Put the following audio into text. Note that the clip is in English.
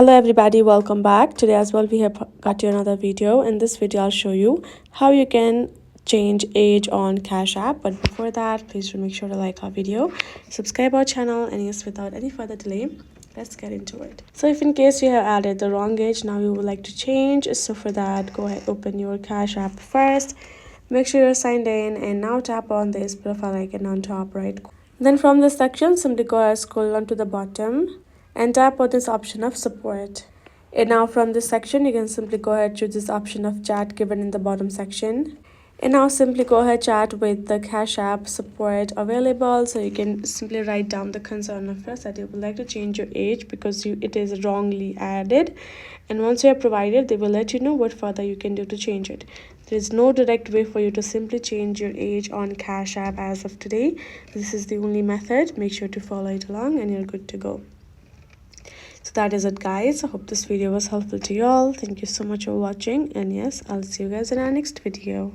Hello everybody, welcome back. Today as well we have got you another video. In this video I'll show you how you can change age on Cash App. But before that, please do make sure to like our video, subscribe our channel, and yes, without any further delay, let's get into it. So if in case you have added the wrong age, now you would like to change, so for that go ahead, open your Cash App first, make sure you're signed in, and now tap on this profile icon on top right. Then from this section, simply go ahead, scroll on to the bottom and tap on this option of support. And now from this section, you can simply go ahead, choose this option of chat given in the bottom section. And now simply go ahead, chat with the Cash App support available. So you can simply write down the concern of yours that you would like to change your age because it is wrongly added. And once you have provided, they will let you know what further you can do to change it. There is no direct way for you to simply change your age on Cash App as of today. This is the only method. Make sure to follow it along and you're good to go. So that is it, guys. I hope this video was helpful to you all. Thank you so much for watching, and yes, I'll see you guys in our next video.